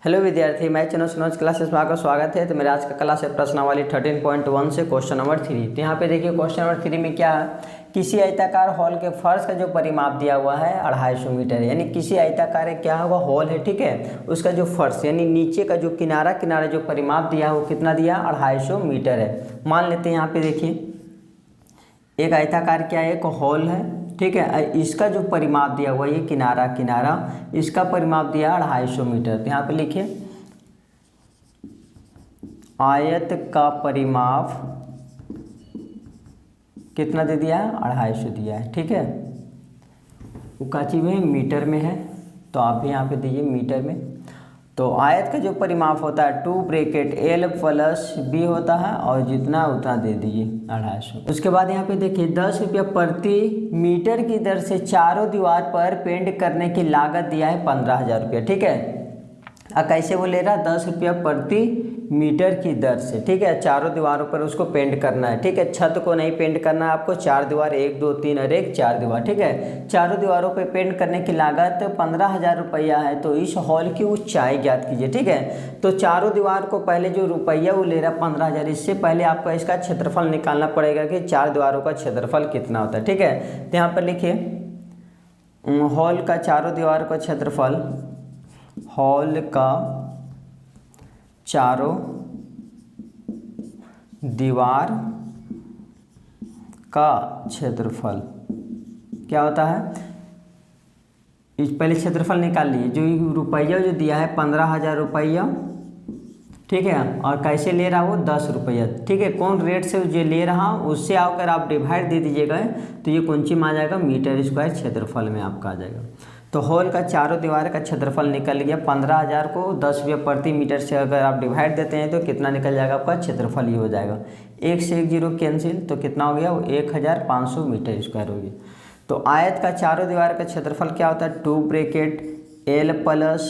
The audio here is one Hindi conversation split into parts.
हेलो विद्यार्थी, मैं चैनल सुनोज क्लासेस में आपका स्वागत है। तो मेरे आज का क्लास है प्रश्नावली 13.1 से क्वेश्चन नंबर 3। तो यहाँ पे देखिए क्वेश्चन नंबर 3 में क्या है, किसी आयताकार हॉल के फर्श का जो परिमाप दिया हुआ है 250 मीटर, यानी किसी आयताकार क्या होगा हॉल है, ठीक है, उसका जो फर्श यानी नीचे का जो किनारा जो परिमाप दिया है वो कितना दिया 250 मीटर है। मान लेते हैं यहाँ पे देखिए एक आयताकार क्या है, एक हॉल है, ठीक है, इसका जो परिमाप दिया हुआ ये किनारा इसका परिमाप दिया 250 मीटर। तो यहाँ पे लिखिए आयत का परिमाप कितना दे दिया है 250 दिया है, ठीक है, वो का चीज में मीटर में है, तो आप भी यहाँ पे दीजिए मीटर में। तो आयत का जो परिमाप होता है 2 ब्रैकेट L प्लस B होता है और जितना उतना दे दीजिए 250। उसके बाद यहाँ पे देखिए 10 रुपया प्रति मीटर की दर से चारों दीवार पर पेंट करने की लागत दिया है 15,000 रुपया, ठीक है। कैसे वो ले रहा है 10 रुपया प्रति मीटर की दर से, ठीक है, चारों दीवारों पर उसको पेंट करना है, ठीक है, छत को नहीं पेंट करना है आपको, 4 दीवार 1 2 3 और 1 4 दीवार, ठीक है, चारों दीवारों पर पेंट करने की लागत 15,000 रुपया है। तो इस हॉल की ऊंचाई ज्ञात कीजिए, ठीक है। तो चारों दीवार को पहले जो रुपया वो ले रहा है 15,000, इससे पहले आपको इसका क्षेत्रफल निकालना पड़ेगा कि 4 दीवारों का क्षेत्रफल कितना होता है, ठीक है। तो यहाँ पर लिखिए हॉल का चारों दीवारों का क्षेत्रफल, हॉल का चारों दीवार का क्षेत्रफल क्या होता है, इस पहले क्षेत्रफल निकाल लिए, जो रुपया जो दिया है 15,000 रुपया, ठीक है, और कैसे ले रहा वो 10 रुपया, ठीक है, कौन रेट से जो ले रहा उससे आकर आप डिवाइड दे दीजिएगा तो ये कौन सी में आ जाएगा मीटर स्क्वायर क्षेत्रफल में आपका आ जाएगा। तो हॉल का चारों दीवार का क्षेत्रफल निकल गया 15,000 को 10 रुपया प्रति मीटर से अगर आप डिवाइड देते हैं तो कितना निकल जाएगा आपका क्षेत्रफल, ये हो जाएगा 1 से 1 0 कैंसिल, तो कितना हो गया वो 1500 मीटर स्क्वायर हो गया। तो आयत का चारों दीवार का क्षेत्रफल क्या होता है 2 ब्रैकेट L प्लस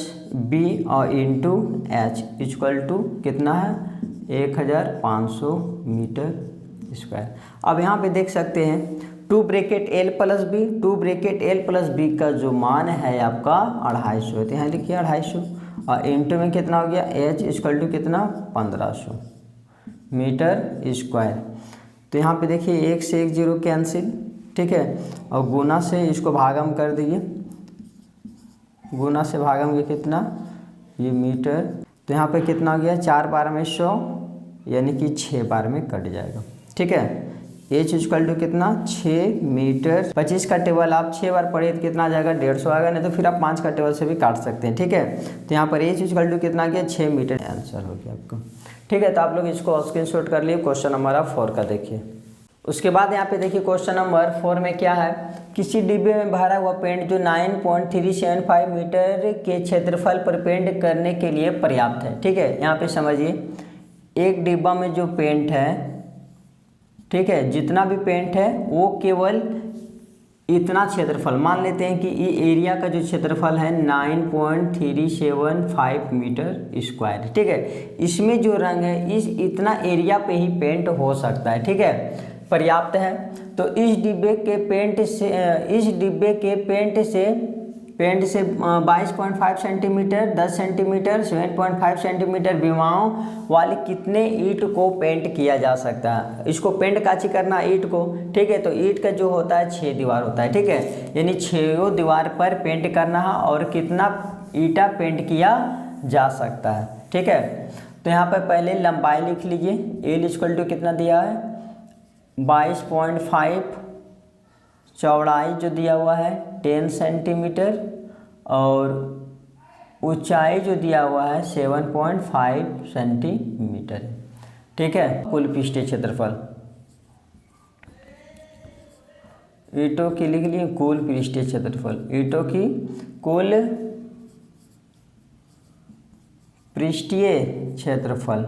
B और इंटू H इक्वल टू कितना है 1500 मीटर स्क्वायर। अब यहाँ पे देख सकते हैं 2 bracket L plus B, 2 bracket L plus B का जो मान है आपका 250 है, तो यहाँ लिखिए 250 और इंटू में कितना हो गया H इक्वल टू कितना 1500 मीटर स्क्वायर। तो यहाँ पे देखिए 1 से 1 0 कैंसिल, ठीक है, और गुना से इसको भागम कर दीजिए, गुना से भागम के कितना ये मीटर, तो यहाँ पे कितना हो गया 4 बार में 100 यानी कि 6 बार में कट जाएगा, ठीक है। H इक्वल टू कितना 6 मीटर, 25 का टेबल आप 6 बार पढ़े तो कितना आ जाएगा 150 आएगा, नहीं तो फिर आप 5 का टेबल से भी काट सकते हैं, ठीक है। तो यहाँ पर H इक्वल टू कितना गया 6 मीटर, आंसर हो गया आपका, ठीक है। तो आप लोग इसको स्क्रीनशॉट कर लिए। क्वेश्चन नंबर आप 4 का देखिए। उसके बाद यहाँ पे देखिए क्वेश्चन नंबर 4 में क्या है, किसी डिब्बे में भरा हुआ पेंट जो 9.375 मीटर के क्षेत्रफल पर पेंट करने के लिए पर्याप्त है, ठीक है। यहाँ पे समझिए एक डिब्बा में जो पेंट है, ठीक है, जितना भी पेंट है वो केवल इतना क्षेत्रफल, मान लेते हैं कि ये एरिया का जो क्षेत्रफल है 9.375 मीटर स्क्वायर, ठीक है, इसमें जो रंग है इस इतना एरिया पे ही पेंट हो सकता है, ठीक है, पर्याप्त है। तो इस डिब्बे के पेंट से 22.5 सेंटीमीटर, 10 सेंटीमीटर, 7.5 सेंटीमीटर विमाओं वाले कितने ईंट को पेंट किया जा सकता है। इसको पेंट काची करना ईंट को, ठीक है, तो ईंट का जो होता है 6 दीवार होता है, ठीक है, यानी 6 दीवार पर पेंट करना है और कितना ईंटा पेंट किया जा सकता है, ठीक है। तो यहाँ पर पहले लंबाई लिख लीजिए, L इक्वल टू कितना दिया है 22.5, चौड़ाई जो दिया हुआ है 10 सेंटीमीटर और ऊंचाई जो दिया हुआ है 7.5 सेंटीमीटर, ठीक है। कुल पृष्ठीय क्षेत्रफल ईंटों की लिख लिए, कुल पृष्ठीय क्षेत्रफल ईंटों की कुल पृष्ठीय क्षेत्रफल,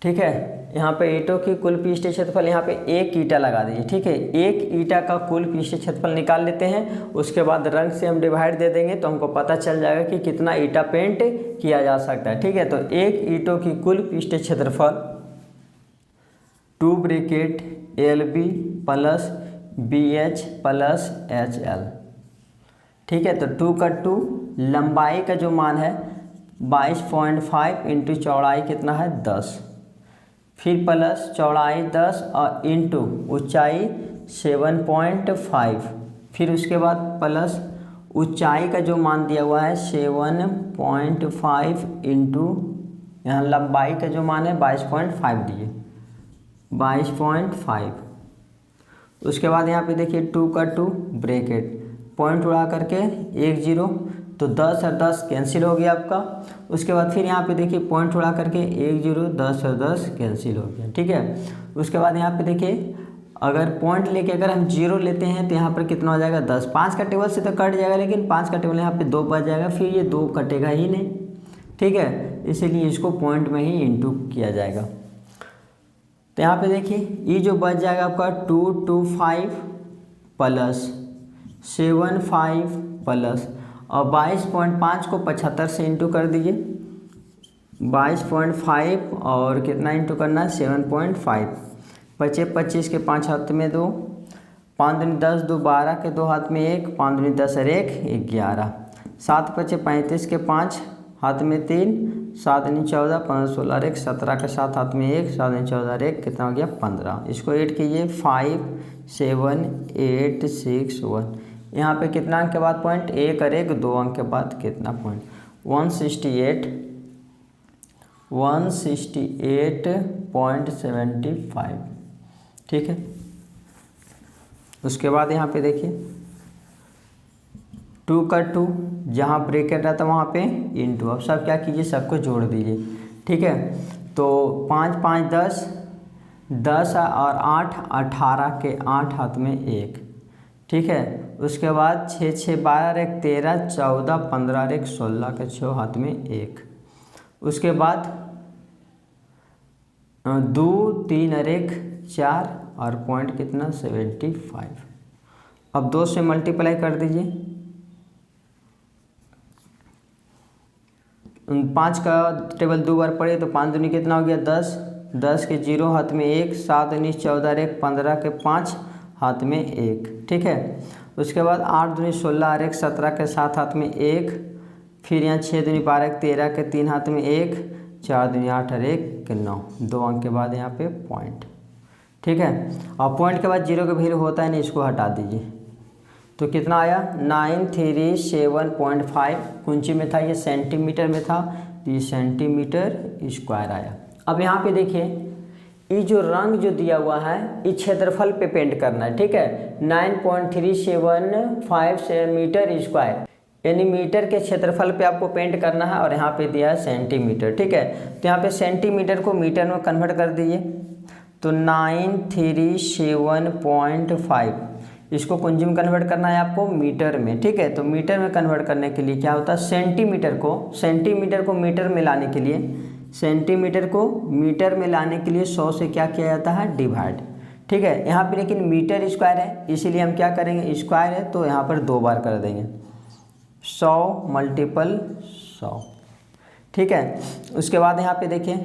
ठीक है। यहाँ पे ईंटों की कुल पृष्ठीय क्षेत्रफल, यहाँ पे एक ईंटा लगा दीजिए, ठीक है, एक ईंटा का कुल पृष्ठीय क्षेत्रफल निकाल लेते हैं, उसके बाद रंग से हम डिवाइड दे देंगे तो हमको पता चल जाएगा कि कितना ईंटा पेंट किया जा सकता है, ठीक है। तो एक ईंटों की कुल पृष्ठीय क्षेत्रफल 2 bracket LB plus BH plus HL, ठीक है। तो 2 का 2, लंबाई का जो मान है 22.5 इंटू चौड़ाई कितना है 10, फिर प्लस चौड़ाई 10 और इंटू ऊंचाई 7.5, फिर उसके बाद प्लस ऊंचाई का जो मान दिया हुआ है 7.5 इंटू यहाँ लंबाई का जो मान है 22.5 दिए, 22.5। उसके बाद यहाँ पे देखिए 2 का 2 ब्रैकेट पॉइंट उड़ा करके 1 0, तो 10 और 10 कैंसिल हो गया आपका। उसके बाद फिर यहाँ पे देखिए पॉइंट उड़ा करके 1 0, 10 और 10 कैंसिल हो गया, ठीक है। उसके बाद यहाँ पे देखिए अगर पॉइंट लेके अगर हम 0 लेते हैं तो यहाँ पर कितना हो जाएगा 10, 5 का टेबल से तो कट जाएगा, लेकिन 5 का टेबल यहाँ पे 2 बच जाएगा, फिर ये 2 कटेगा ही नहीं, ठीक है। इसीलिए इसको पॉइंट में ही इंटू किया जाएगा। तो यहाँ पे देखिए ये जो बच जाएगा आपका 225 प्लस 75 प्लस और 22.5 को 75 से इंटू कर दीजिए, 22.5 और कितना इंटू करना है 7.5, बचे 25 के 5 हाथ में 2, 5 दूनी 10, 2 12 के 2 हाथ में 1, 5 दूनी 10 और 1 11, 7 बचे 35 के 5 हाथ में 3, 7 दूनी 14, 15 16 और 1 17 के 7 हाथ में 1, 7 दूनी 14 और 1 कितना हो गया 15। इसको ऐड कीजिए 5 7 8 6 1, यहाँ पे कितना अंक के बाद पॉइंट 1 और 1 2 अंक के बाद कितना पॉइंट 168.75, ठीक है। उसके बाद यहाँ पे देखिए 2 का 2 जहाँ ब्रैकेट रहता है वहाँ पे इंटू, अब सब क्या कीजिए सबको जोड़ दीजिए, ठीक है। तो 5 5 10, 10 और 8 18 के 8 हाथ में 1, ठीक है। उसके बाद 6 6 12 और 1 13, 14 15 और 1 16 के 6 हाथ में 1, उसके बाद 2 3 और 1 4 और पॉइंट कितना 75। अब 2 से मल्टीप्लाई कर दीजिए, 5 का टेबल 2 बार पड़े तो 5 दूनी कितना हो गया 10, 10 के 0 हाथ में 1, 7 दूनी 14 और 1 15 के 5 हाथ में 1, ठीक है। उसके बाद 8 दूनी 16 और 1 17 के 7 हाथ में 1, फिर यहाँ 6 दूनी 12 13 के 3 हाथ में 1, 4 दूनी 8 और 1 के 9, 2 अंक के बाद यहाँ पे पॉइंट, ठीक है। और पॉइंट के बाद 0 का वैल्यू होता है नहीं, इसको हटा दीजिए, तो कितना आया 937.5, कुंची में था ये सेंटीमीटर में था, तो ये सेंटीमीटर स्क्वायर आया। अब यहाँ पे देखिए ये जो रंग जो दिया हुआ है इस क्षेत्रफल पे पेंट करना है, ठीक है। 9.375 मीटर स्क्वायर यानी मीटर के क्षेत्रफल पे आपको पेंट करना है, और यहाँ पे दिया है सेंटीमीटर, ठीक है। तो यहाँ पे सेंटीमीटर को मीटर में कन्वर्ट कर दीजिए, तो 937.5 इसको कुंजी में कन्वर्ट करना है आपको मीटर में, ठीक है। तो मीटर में कन्वर्ट करने के लिए क्या होता है सेंटीमीटर को मीटर में लाने के लिए, सेंटीमीटर को मीटर में लाने के लिए 100 से क्या किया जाता है डिवाइड, ठीक है। यहाँ पे लेकिन मीटर स्क्वायर है इसीलिए हम क्या करेंगे स्क्वायर है तो यहाँ पर 2 बार कर देंगे, 100 मल्टीपल 100, ठीक है। उसके बाद यहाँ पे देखिए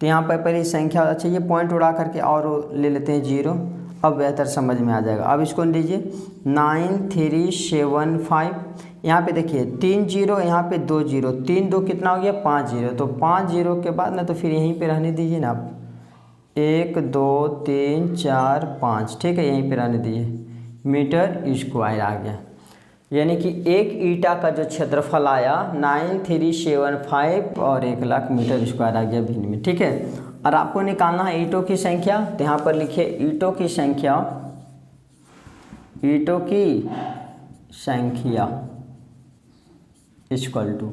तो यहाँ पर पहले संख्या चाहिए, पॉइंट उड़ा करके और ले लेते हैं 0, अब बेहतर समझ में आ जाएगा। अब इसको लीजिए 9375, यहाँ पे देखिए 3 0 यहाँ पे 2 0, 3 2 कितना हो गया 5 0, तो 5 0 के बाद ना तो फिर यहीं पे रहने दीजिए ना आप, 1 2 3 4 5, ठीक है, यहीं पे रहने दीजिए, मीटर स्क्वायर आ गया। यानी कि एक ईटा का जो क्षेत्रफल आया 9375 और 1 लाख मीटर स्क्वायर आ गया भिन्न में, ठीक है। और आपको निकालना है ईंटों की संख्या, तो यहाँ पर लिखिए ईंटों की संख्या इक्वल टू,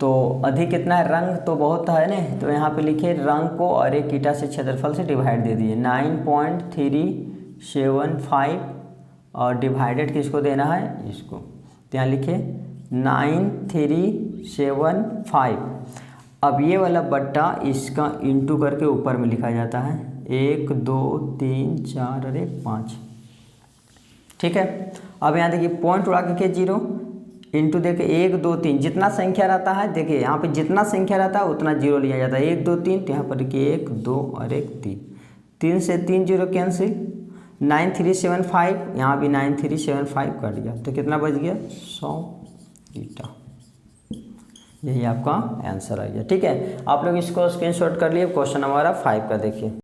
तो अधिक कितना है रंग तो बहुत है ना, तो यहाँ पे लिखिए रंग को और एक ईटा से क्षेत्रफल से डिवाइड दे दिए 9.375 और डिवाइडेड किसको देना है इसको, तो यहाँ लिखिए 9375। अब ये वाला बट्टा इसका इंटू करके ऊपर में लिखा जाता है 1 2 3 4 और 1 5, ठीक है। अब यहाँ देखिए पॉइंट उड़ा के 0 इंटू देखिए 1 2 3 जितना संख्या रहता है, देखिए यहाँ पे जितना संख्या रहता है उतना 0 लिया जाता है, 1 2 3, तो यहाँ पर देखिए 1 2 और 1 3, 3 से 3 0 कैंसिल, 9375 यहाँ भी 9375 कट गया, तो कितना बच गया 100 ईटा, यही आपका आंसर आ गया। ठीक है, आप लोग इसको स्क्रीनशॉट कर लिए। क्वेश्चन हमारा 5 का देखिए।